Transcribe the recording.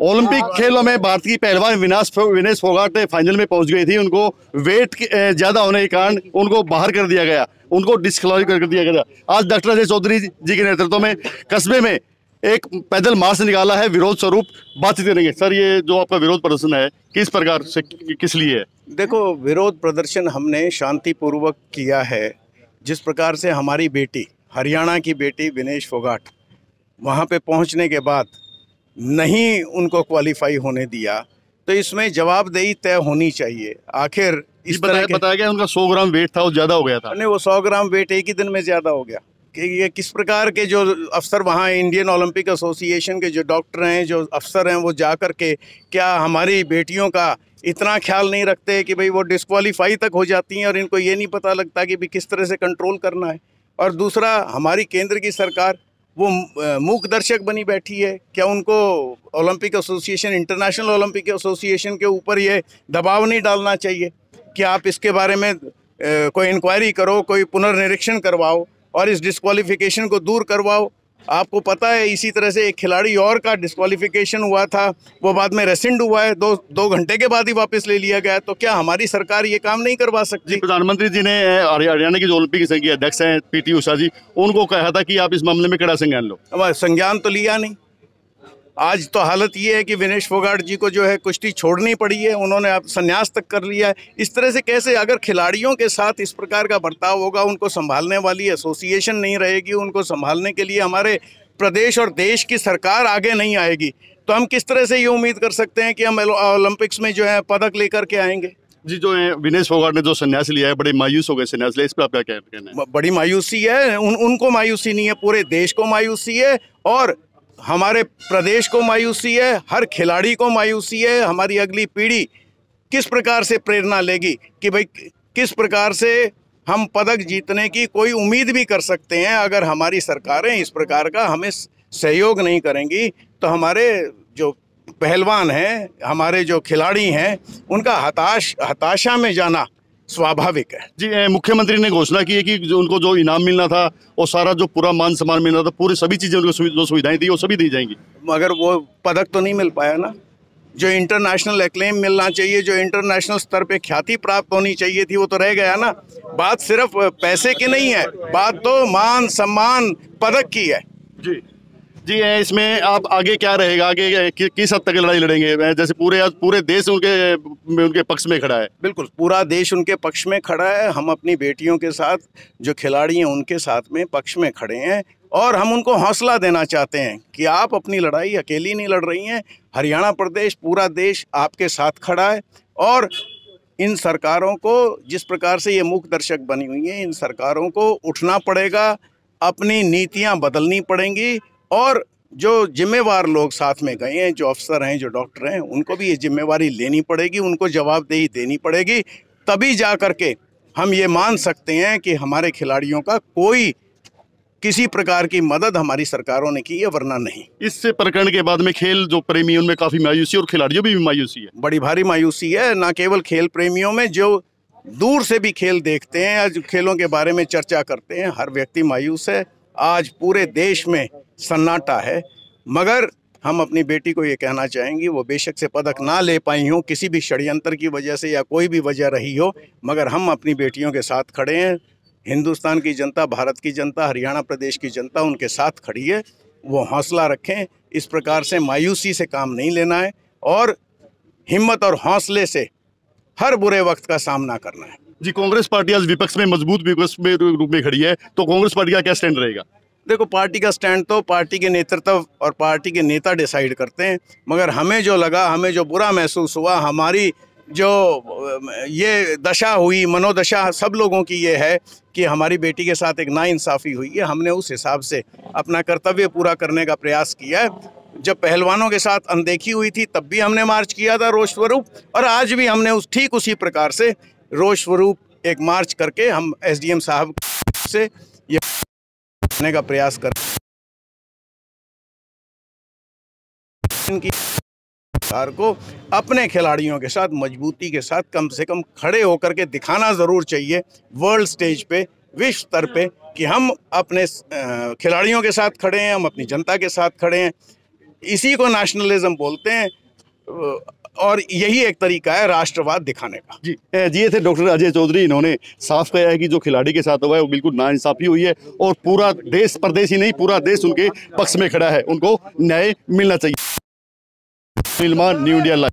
Olympic खेलों में भारत की पहलवान विनेश फोगाट फाइनल में पहुंच गई थी। उनको वेट ज्यादा होने के कारण उनको बाहर कर दिया गया, उनको डिस्क्वालीफाई कर दिया गया। आज डॉक्टर अजय चौधरी जी के नेतृत्व में कस्बे में एक पैदल मार्च निकाला है विरोध स्वरूप। बातचीत करेंगे। सर, ये जो आपका विरोध प्रदर्शन है किस प्रकार से, किस लिए है? देखो, विरोध प्रदर्शन हमने शांतिपूर्वक किया है। जिस प्रकार से हमारी बेटी, हरियाणा की बेटी विनेश फोगाट वहाँ पे पहुँचने के बाद नहीं उनको क्वालिफाई होने दिया, तो इसमें जवाबदेही तय होनी चाहिए। आखिर इस तरह बताया गया उनका 100 ग्राम वेट था, वो ज़्यादा हो गया था। नहीं, वो 100 ग्राम वेट एक ही दिन में ज़्यादा हो गया। कि ये किस प्रकार के जो अफसर वहाँ इंडियन ओलंपिक एसोसिएशन के जो डॉक्टर हैं, जो अफसर हैं, वो जा कर के क्या हमारी बेटियों का इतना ख्याल नहीं रखते कि भाई वो डिस्क्वालीफाई तक हो जाती हैं और इनको ये नहीं पता लगता कि भाई किस तरह से कंट्रोल करना है। और दूसरा, हमारी केंद्र की सरकार वो मूक दर्शक बनी बैठी है। क्या उनको Olympic association, international Olympic association के ऊपर ये दबाव नहीं डालना चाहिए कि आप इसके बारे में कोई इंक्वायरी करो, कोई पुनर्निरीक्षण करवाओ और इस डिस्क्वालिफिकेशन को दूर करवाओ? आपको पता है इसी तरह से एक खिलाड़ी और का डिस्क्वालिफिकेशन हुआ था, वो बाद में रेसिंड हुआ है, दो घंटे के बाद ही वापस ले लिया गया। तो क्या हमारी सरकार ये काम नहीं करवा सकती? प्रधानमंत्री जी ने हरियाणा की जो ओलंपिक संघ के अध्यक्ष हैं पीटी उषा जी, उनको कहा था कि आप इस मामले में कड़ा संज्ञान लो। हमारा संज्ञान तो लिया नहीं। आज तो हालत ये है कि विनेश फोगाट जी को जो है कुश्ती छोड़नी पड़ी है, उन्होंने अब संन्यास तक कर लिया है। इस तरह से कैसे, अगर खिलाड़ियों के साथ इस प्रकार का बर्ताव होगा, उनको संभालने वाली एसोसिएशन नहीं रहेगी, उनको संभालने के लिए हमारे प्रदेश और देश की सरकार आगे नहीं आएगी, तो हम किस तरह से ये उम्मीद कर सकते हैं कि हम ओलंपिक्स में जो है पदक लेकर के आएंगे? जी, जो है विनेश फोगाट ने जो संन्यास लिया है, बड़े मायूस हो गए संन्यास लिया, इस पर आपका क्या कहना है? बड़ी मायूसी है। उनको मायूसी नहीं है, पूरे देश को मायूसी है और हमारे प्रदेश को मायूसी है, हर खिलाड़ी को मायूसी है। हमारी अगली पीढ़ी किस प्रकार से प्रेरणा लेगी कि भाई किस प्रकार से हम पदक जीतने की कोई उम्मीद भी कर सकते हैं? अगर हमारी सरकारें इस प्रकार का हमें सहयोग नहीं करेंगी तो हमारे जो पहलवान हैं, हमारे जो खिलाड़ी हैं, उनका हताशा में जाना स्वाभाविक है। जी, मुख्यमंत्री ने घोषणा की है कि जो उनको जो इनाम मिलना था और सारा जो पूरा मान सम्मान मिलना था, पूरी सभी चीजें उनको जो सुविधाएं थी वो सभी दी जाएंगी, मगर वो पदक तो नहीं मिल पाया ना। जो इंटरनेशनल एक्लेम मिलना चाहिए, जो इंटरनेशनल स्तर पे ख्याति प्राप्त होनी चाहिए थी, वो तो रह गया ना। बात सिर्फ पैसे की नहीं है, बात तो मान सम्मान पदक की है। जी जी, इसमें आप आगे क्या रहेगा, आगे किस हद तक लड़ाई लड़ेंगे? जैसे पूरे देश उनके पक्ष में खड़ा है। बिल्कुल, पूरा देश उनके पक्ष में खड़ा है। हम अपनी बेटियों के साथ, जो खिलाड़ी हैं उनके साथ में पक्ष में खड़े हैं और हम उनको हौसला देना चाहते हैं कि आप अपनी लड़ाई अकेली नहीं लड़ रही हैं। हरियाणा प्रदेश, पूरा देश आपके साथ खड़ा है और इन सरकारों को, जिस प्रकार से ये मूक दर्शक बनी हुई हैं, इन सरकारों को उठना पड़ेगा, अपनी नीतियां बदलनी पड़ेंगी और जो जिम्मेवार लोग साथ में गए हैं, जो अफसर हैं, जो डॉक्टर हैं, उनको भी ये जिम्मेवारी लेनी पड़ेगी, उनको जवाबदेही देनी पड़ेगी। तभी जा कर के हम ये मान सकते हैं कि हमारे खिलाड़ियों का कोई किसी प्रकार की मदद हमारी सरकारों ने की है, वरना नहीं। इस प्रकरण के बाद में खेल जो प्रेमी उनमें काफी मायूसी और खिलाड़ियों भी मायूसी है, बड़ी भारी मायूसी है। ना केवल खेल प्रेमियों में, जो दूर से भी खेल देखते हैं, आज खेलों के बारे में चर्चा करते हैं, हर व्यक्ति मायूस है। आज पूरे देश में सन्नाटा है। मगर हम अपनी बेटी को ये कहना चाहेंगे, वो बेशक से पदक ना ले पाई हो, किसी भी षड्यंत्र की वजह से या कोई भी वजह रही हो, मगर हम अपनी बेटियों के साथ खड़े हैं। हिंदुस्तान की जनता, भारत की जनता, हरियाणा प्रदेश की जनता उनके साथ खड़ी है। वो हौसला रखें, इस प्रकार से मायूसी से काम नहीं लेना है और हिम्मत और हौसले से हर बुरे वक्त का सामना करना है। जी, कांग्रेस पार्टी आज विपक्ष में मजबूत विपक्ष में रूप में खड़ी है, तो कांग्रेस पार्टी का क्या स्टैंड रहेगा? देखो, पार्टी का स्टैंड तो पार्टी के नेतृत्व और पार्टी के नेता डिसाइड करते हैं, मगर हमें जो लगा, हमें जो बुरा महसूस हुआ, हमारी जो ये दशा हुई, मनोदशा सब लोगों की ये है कि हमारी बेटी के साथ एक नाइंसाफ़ी हुई है। हमने उस हिसाब से अपना कर्तव्य पूरा करने का प्रयास किया है। जब पहलवानों के साथ अनदेखी हुई थी तब भी हमने मार्च किया था रोष स्वरूप, और आज भी हमने ठीक उसी प्रकार से रोष स्वरूप एक मार्च करके हम एसडीएम साहब से ये करने का प्रयास कर इनकी सरकार को अपने खिलाड़ियों के साथ मजबूती के साथ कम से कम खड़े होकर के दिखाना ज़रूर चाहिए वर्ल्ड स्टेज पे, विश्व स्तर पे, कि हम अपने खिलाड़ियों के साथ खड़े हैं, हम अपनी जनता के साथ खड़े हैं। इसी को नेशनलिज्म बोलते हैं और यही एक तरीका है राष्ट्रवाद दिखाने का। जी ये थे डॉक्टर अजय चौधरी। इन्होंने साफ कहा है कि जो खिलाड़ी के साथ हुआ है वो बिल्कुल नाइंसाफी हुई है और पूरा देश, प्रदेश ही नहीं पूरा देश उनके पक्ष में खड़ा है, उनको न्याय मिलना चाहिए। New India live.